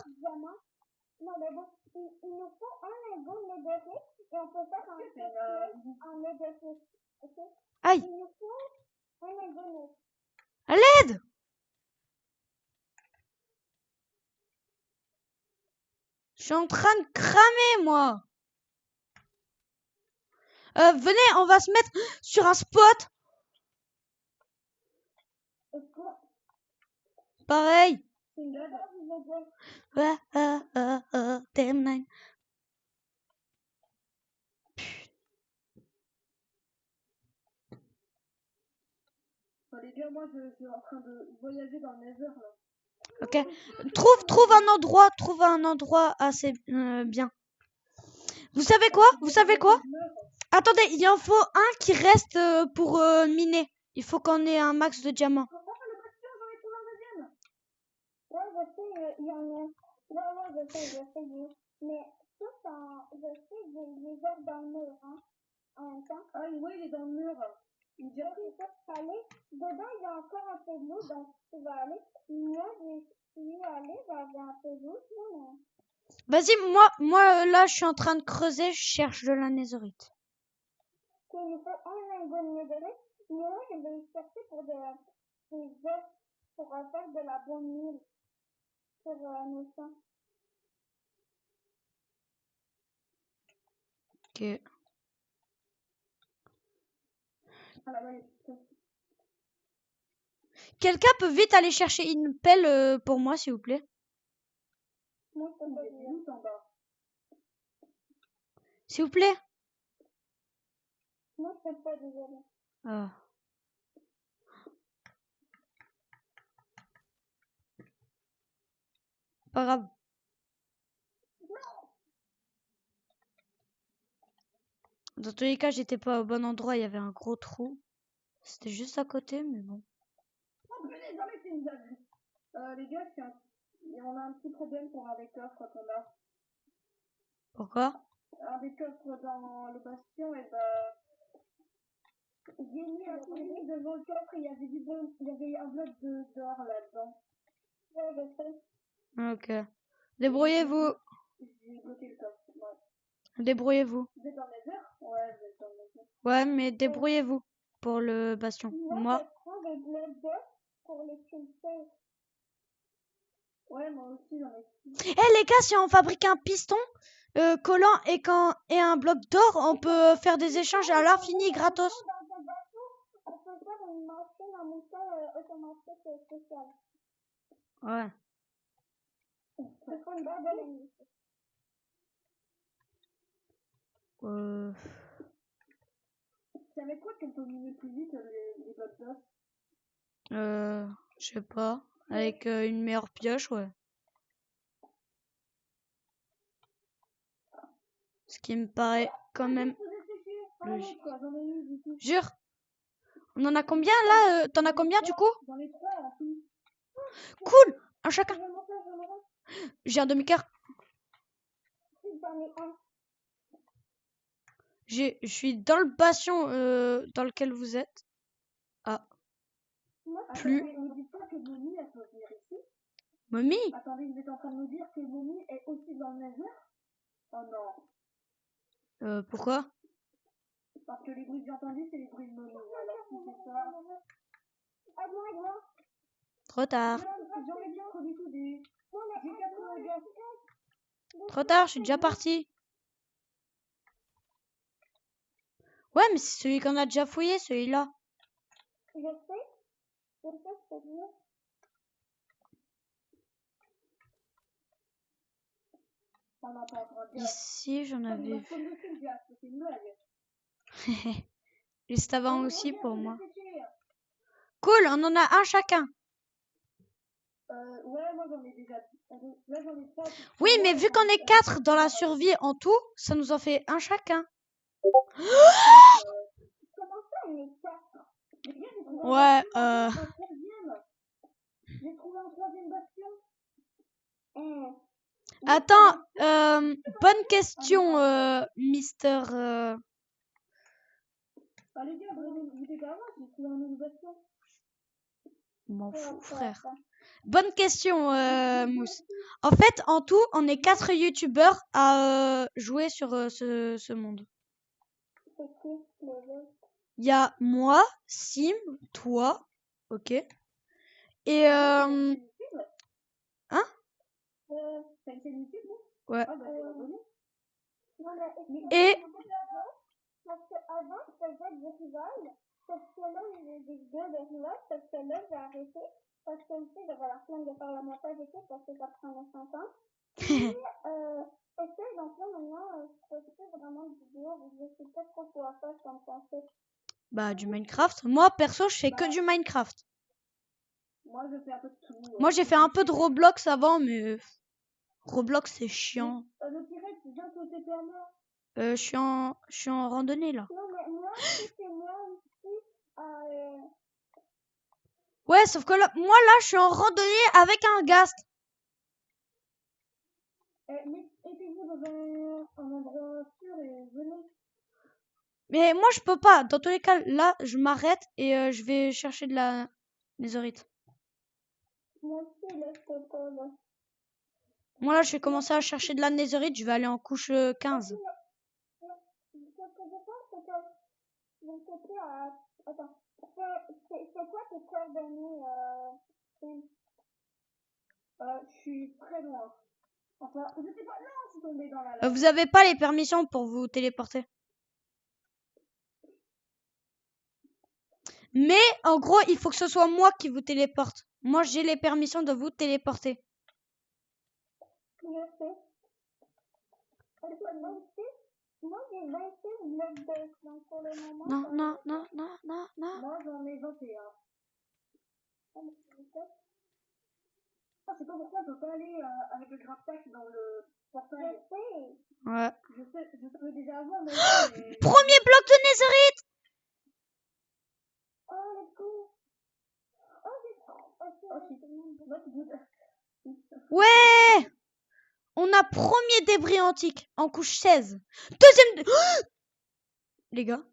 Non, mais bon, il nous faut un Lego netherite et on peut faire un netherite. Ok? Aïe, Il nous faut un Lego netherite. à l'aide! Je suis en train de cramer, moi. Venez, on va se mettre sur un spot. Pareil. Damn nine. Les gars, moi, je suis en train de voyager dans le Nether, là. Ok. Trouve un endroit assez bien. Vous savez quoi? Vous savez quoi? Attendez, il en faut un qui reste pour miner. Il faut qu'on ait un max de diamants. Ouais, je sais, il y en a. Ouais, je sais. Mais tout je sais, les heures dans le mur, hein, en même temps. Ah, oui, il est dans le mur. Il dit que aller. Dedans, il y a encore un peu de l'eau, donc tu vas aller. Moi, je suis allée, j'avais un peu d'eau, mais... Vas-y, moi là, je suis en train de creuser, je cherche de la netherite. Il nous faut un lingot de netherite. Moi, je vais chercher pour des œufs, pour faire de la bonne mine pour nos champs. Ok. Quelqu'un peut vite aller chercher une pelle pour moi, s'il vous plaît? Moi, je peux pas dire. S'il vous plaît? Moi, je peux pas désolé. Ah. Pas grave. Dans tous les cas, j'étais pas au bon endroit, il y avait un gros trou. C'était juste à côté, mais bon. Les gars, on a un petit problème pour un des coffres qu'on a. Pourquoi? Un des coffres dans le bastion, et j'ai mis devant le coffre et il y avait il y avait un bloc d'or là-dedans. Ouais, je sais. Ok. Débrouillez-vous. J'ai bloqué le coffre. Ouais. Débrouillez-vous. Vous êtes dans les heures? Ouais, vous êtes dans les heures. Ouais, mais débrouillez-vous pour le bastion. Moi. Je prends des blocs d'or pour les cultiver. Ouais, moi aussi, j'en ai. Eh les gars, si on fabrique un piston collant et un bloc d'or, on peut faire des échanges à l'infini gratos. On peut faire une machine à mouton automatique spéciale. Ouais. C'est pour une barre de l'ennemi. C'est avec quoi qu'on peut miner plus vite les blocs d'os? Je sais pas. Avec une meilleure pioche, ouais. Ce qui me paraît quand même logique. Jure. On en a combien là? T'en as combien du coup? J'en ai 3 en tout. Cool. Un chacun. J'ai un demi-cœur. J'en ai un. Je suis dans le bastion dans lequel vous êtes. Ah. Plus. On dit pas que Mommy, elle peut venir ici. Mommy? Attendez, vous êtes en train de nous dire que Mommy est aussi dans le Nether? Oh non. Pourquoi? Parce que les bruits que j'ai entendus, c'est les bruits de Mommy. Alors si c'est ça... Aide-moi. Trop tard. J'en ai bien trop du tout des... J'ai 4 gars. Trop tard, je suis déjà parti. Ouais, mais c'est celui qu'on a déjà fouillé, celui-là. Je sais, c'est bien. Ici, j'en avais vu. Juste avant aussi pour moi. Cool, on en a un chacun. Ouais, moi j'en ai déjà. Là j'en ai 3. Oui, mais vu qu'on est 4 dans la survie en tout, ça nous en fait un chacun. Comment ça, on est 4? Ouais, J'ai trouvé un troisième bastion. Attends, bonne question, Mister. Ah, les gars, vous êtes avant, j'ai trouvé un innovation. M'en fous, frère. Bonne question, Mousse. En fait, en tout, on est 4 youtubeurs à jouer sur ce monde. C'est qui les autres? Il y a moi, Sim, toi, ok. Et hein? T'as une chaîne YouTube, non? Ouais. Ah, bah, c'est abonné. Non, mais Et parce qu'avant, je faisais du rival. Parce que là, j'ai des vidéos de rival. Parce que là, j'ai arrêté. Parce que aussi, j'avais la flemme de faire le montage et tout. Parce que ça prenait 5 ans. Puis, parce que donc là, maintenant, je fais plus vraiment de vidéos. Je sais pas trop quoi faire comme concept. bah du Minecraft. Moi, perso, je fais que du Minecraft. Moi, je fais un peu de tout. Moi, j'ai fait un peu de Roblox avant, mais Roblox, c'est chiant. Le direct, c'est bien que t'étais à moi. Je suis en randonnée, là. Non, mais moi, c'est moi aussi. Ouais, sauf que là, moi, là, je suis en randonnée avec un ghast. Mettez-vous dans un endroit sûr et venez. Mais moi, je peux pas. Dans tous les cas, là, je m'arrête et je vais chercher de la netherite. Moi aussi, là, je peux pas, là. Moi, là, je vais commencer à chercher de la netherite. Je vais aller en couche 15. Ce que je pense, c'est que mon côté à... Attends. C'est quoi tes coordonnées, Tim? Je suis très loin. Enfin, je sais pas. Non, je suis tombée dans la lave. Vous avez pas les permissions pour vous téléporter. Mais, en gros, il faut que ce soit moi qui vous téléporte. Moi, j'ai les permissions de vous téléporter. Je sais. Moi, j'ai 26 blocs d'œufs, donc pour le moment... Non, non, non, non, non, non. Moi, j'en ai 21. Ah, je sais pas pourquoi on peut pas aller avec le graph pack dans le portail. Ouais. Je savais déjà avant, mais... Premier bloc de netherite. Oh, let's go. Oh, c'est... Ouais. On a premier débris antique en couche 16. Deuxième... Les gars.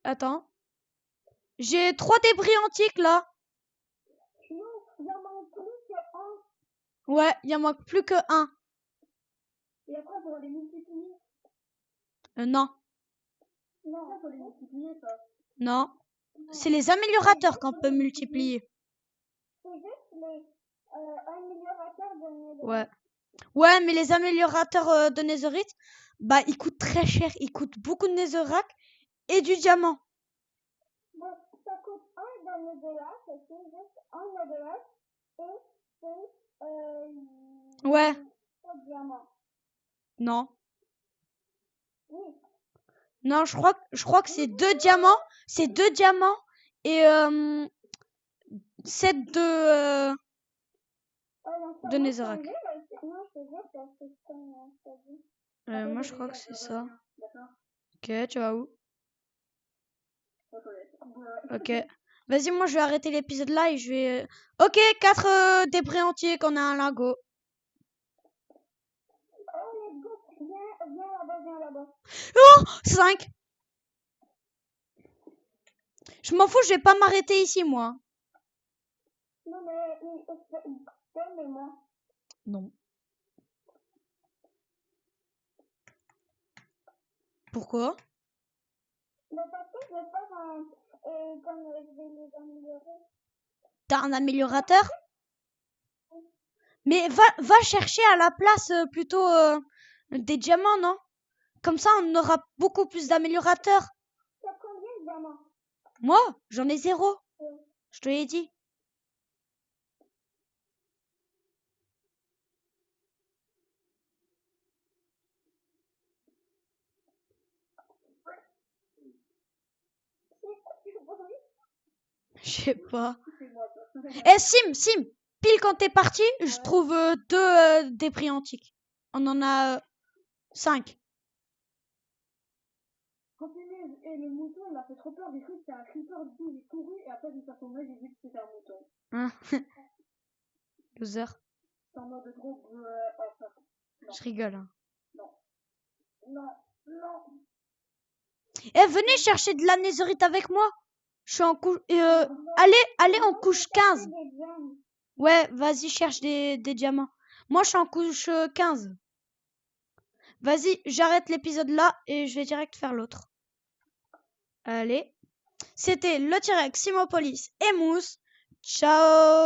Attends. J'ai 3 débris antiques, là. Non, il y en manque plus que un. Ouais, il en manque plus que 1. Et après, pour les multiplier. Non. Non, ça, faut les multiplier, ça. Non. C'est les améliorateurs qu'on peut multiplier. C'est juste les améliorateurs de netherite. Ouais. Ouais, mais les améliorateurs de netherite, bah, ils coûtent très cher. Ils coûtent beaucoup de netherrack et du diamant. Bon, ça coûte un de netherrack, c'est juste un netherrack et c'est Ouais. pas de diamant. Non. Oui. Non, je crois que c'est 2 diamants. C'est 2 diamants et 7 de netherrack. Moi, je crois que c'est ça. Ok, tu vas où? Ok. Vas-y, moi, je vais arrêter l'épisode là et je vais... Ok, 4 débris entiers qu'on a un lingot. Oh, let's go. Viens là-bas. Oh, 5. Je m'en fous, je vais pas m'arrêter ici, moi. Non, mais donne-moi. Non. Pourquoi? Mais parce que je vais faire un... comme je vais les améliorer. T'as un améliorateur? Mais va chercher à la place plutôt des diamants, non? Comme ça, on aura beaucoup plus d'améliorateurs. T'as combien de diamants? Moi, j'en ai 0. Je te l'ai dit. Je sais pas. Eh, Sim, pile quand t'es parti, je trouve 2 débris antiques. On en a 5. Et le mouton, il m'a fait trop peur. J'ai cru que c'était un creeper, du coup, j'ai couru et après, je me suis retournée, j'ai vu que c'était un mouton. Hein? Loser. C'est en mode gros. Je rigole. Hein. Non. Eh, venez chercher de la netherite avec moi. Je suis en couche... allez en couche 15. Ouais, vas-y, cherche des diamants. Moi, je suis en couche 15. Vas-y, j'arrête l'épisode là et je vais direct faire l'autre. Allez. C'était le T-Rex, Simopolis et Mousse. Ciao!